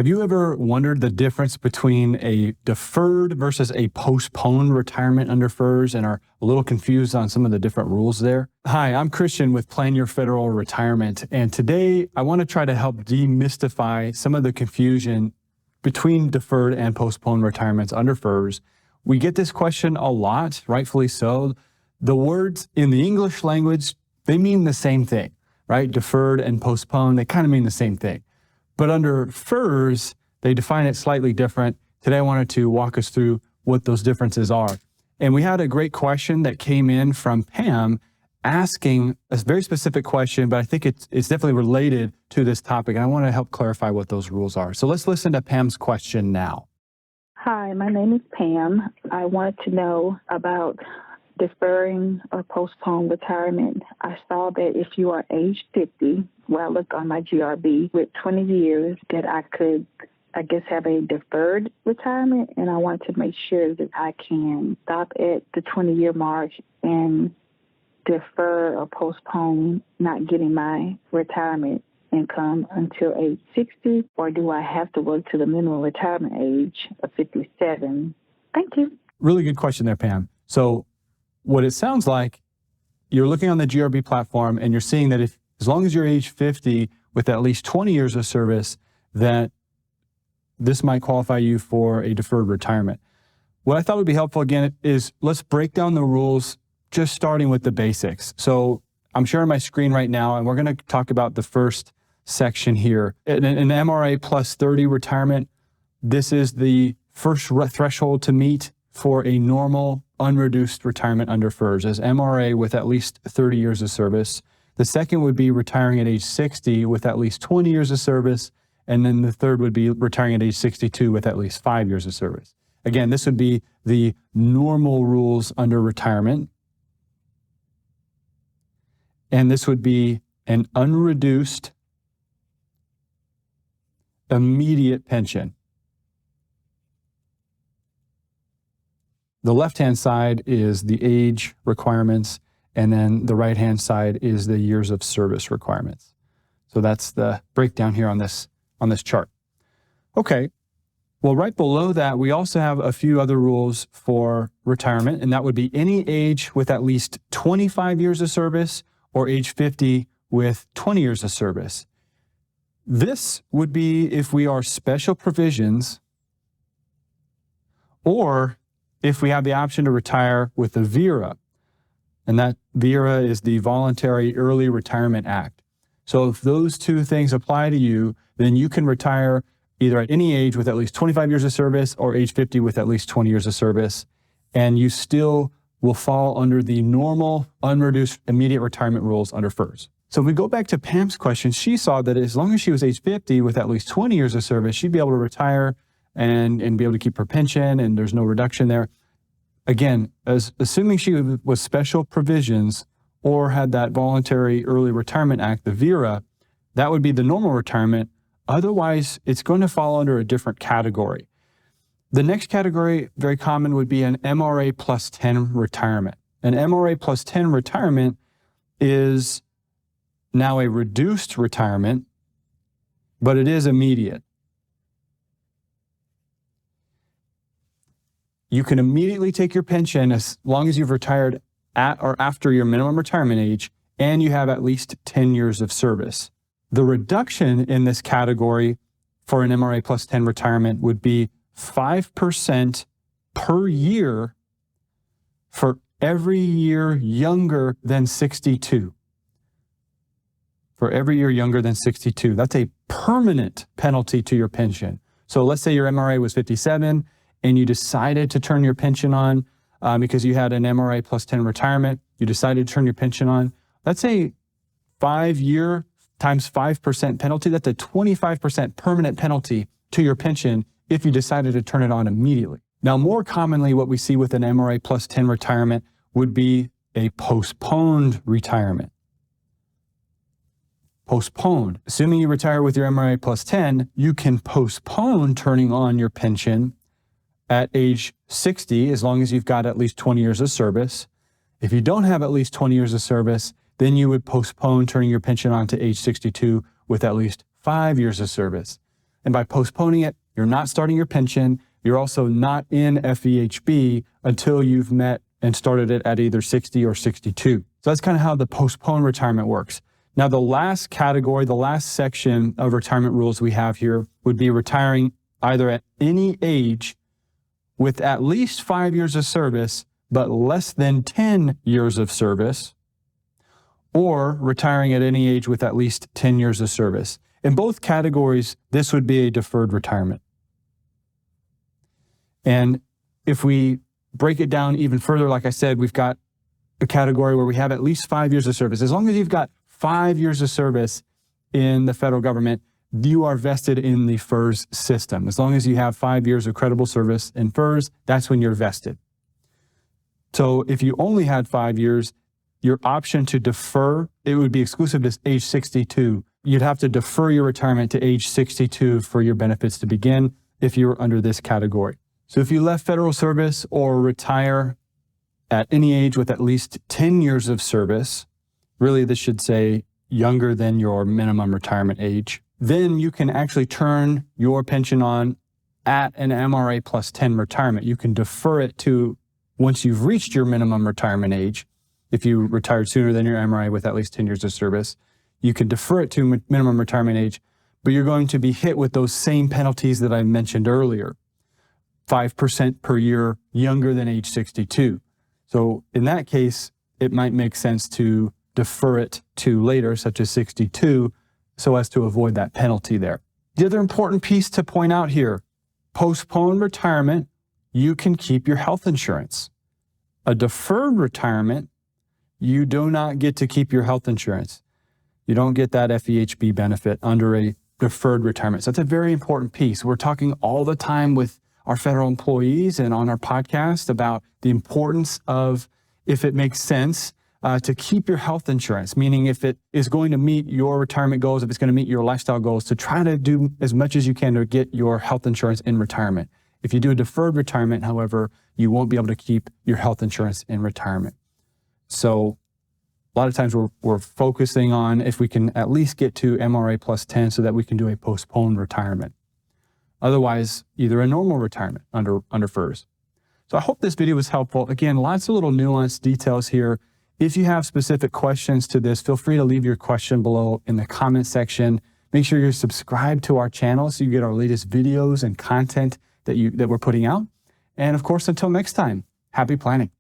Have you ever wondered the difference between a deferred versus a postponed retirement under FERS and are a little confused on some of the different rules there? Hi, I'm Christian with Plan Your Federal Retirement, and today I want to try to help demystify some of the confusion between deferred and postponed retirements under FERS. We get this question a lot, rightfully so. The words in the English language, they mean the same thing, right? Deferred and postponed, they kind of mean the same thing. But under FERS, they define it slightly different. Today, I wanted to walk us through what those differences are. And we had a great question that came in from Pam asking a very specific question, but I think it's definitely related to this topic. And I want to help clarify what those rules are. So let's listen to Pam's question now. Hi, my name is Pam. I wanted to know about deferring or postpone retirement. I saw that if you are age 50, I looked on my GRB with 20 years, that I could, have a deferred retirement, and I want to make sure that I can stop at the 20-year mark and defer or postpone not getting my retirement income until age 60, or do I have to work to the minimum retirement age of 57? Thank you. Really good question there, Pam. So what it sounds like, you're looking on the GRB platform and you're seeing that as long as you're age 50 with at least 20 years of service, that this might qualify you for a deferred retirement. What I thought would be helpful, again, is let's break down the rules, just starting with the basics. So I'm sharing my screen right now, and we're going to talk about the first section here. An MRA plus 30 retirement, this is the first threshold to meet for a normal unreduced retirement under FERS, as MRA with at least 30 years of service. The second would be retiring at age 60 with at least 20 years of service. And then the third would be retiring at age 62 with at least 5 years of service. Again, this would be the normal rules under retirement. And this would be an unreduced immediate pension. The left-hand side is the age requirements, and then the right-hand side is the years of service requirements. So that's the breakdown here on this chart. Okay, well, right below that, we also have a few other rules for retirement, and that would be any age with at least 25 years of service or age 50 with 20 years of service. This would be if we are special provisions, or if we have the option to retire with the VERA, and that VERA is the Voluntary Early Retirement Act. So if those two things apply to you, then you can retire either at any age with at least 25 years of service or age 50 with at least 20 years of service, and you still will fall under the normal unreduced immediate retirement rules under FERS. So if we go back to Pam's question, she saw that as long as she was age 50 with at least 20 years of service, she'd be able to retire and be able to keep her pension, and there's no reduction there. Again, assuming she was special provisions or had that Voluntary Early Retirement Act, the VERA, that would be the normal retirement. Otherwise, it's going to fall under a different category. The next category, very common, would be an MRA plus 10 retirement. An MRA plus 10 retirement is now a reduced retirement, but it is immediate. You can immediately take your pension as long as you've retired at or after your minimum retirement age, and you have at least 10 years of service. The reduction in this category for an MRA plus 10 retirement would be 5% per year for every year younger than 62. For every year younger than 62. That's a permanent penalty to your pension. So let's say your MRA was 57 and you decided to turn your pension on because you had an MRA plus 10 retirement. You decided to turn your pension on. That's a 5-year times 5% penalty. That's a 25% permanent penalty to your pension if you decided to turn it on immediately. Now, more commonly, what we see with an MRA plus 10 retirement would be a postponed retirement. Postponed. Assuming you retire with your MRA plus 10, you can postpone turning on your pension at age 60, as long as you've got at least 20 years of service. If you don't have at least 20 years of service, then you would postpone turning your pension on to age 62 with at least 5 years of service. And by postponing it, you're not starting your pension. You're also not in FEHB until you've met and started it at either 60 or 62. So that's kind of how the postponed retirement works. Now, the last category, the last section of retirement rules we have here would be retiring either at any age with at least 5 years of service, but less than 10 years of service, or retiring at any age with at least 10 years of service. In both categories, this would be a deferred retirement. And if we break it down even further, like I said, we've got a category where we have at least 5 years of service. As long as you've got 5 years of service in the federal government, you are vested in the FERS system. As long as you have 5 years of credible service in FERS, that's when you're vested. So if you only had 5 years, your option to defer, it would be exclusive to age 62. You'd have to defer your retirement to age 62 for your benefits to begin if you were under this category. So if you left federal service or retire at any age with at least 10 years of service, really this should say younger than your minimum retirement age, then you can actually turn your pension on at an MRA plus 10 retirement. You can defer it to once you've reached your minimum retirement age. If you retired sooner than your MRA with at least 10 years of service, you can defer it to minimum retirement age, but you're going to be hit with those same penalties that I mentioned earlier. 5% per year younger than age 62. So in that case, it might make sense to defer it to later, such as 62, so as to avoid that penalty there. The other important piece to point out here, postponed retirement, you can keep your health insurance. A deferred retirement, you do not get to keep your health insurance. You don't get that FEHB benefit under a deferred retirement. So that's a very important piece. We're talking all the time with our federal employees and on our podcast about the importance of, if it makes sense, to keep your health insurance, meaning if it is going to meet your retirement goals, if it's going to meet your lifestyle goals, to try to do as much as you can to get your health insurance in retirement. If you do a deferred retirement, however, you won't be able to keep your health insurance in retirement. So a lot of times we're focusing on if we can at least get to MRA plus 10 so that we can do a postponed retirement. Otherwise, either a normal retirement under FERS. So I hope this video was helpful. Again, lots of little nuanced details here. If you have specific questions to this, feel free to leave your question below in the comment section. Make sure you're subscribed to our channel so you get our latest videos and content that we're putting out. And of course, until next time, happy planning.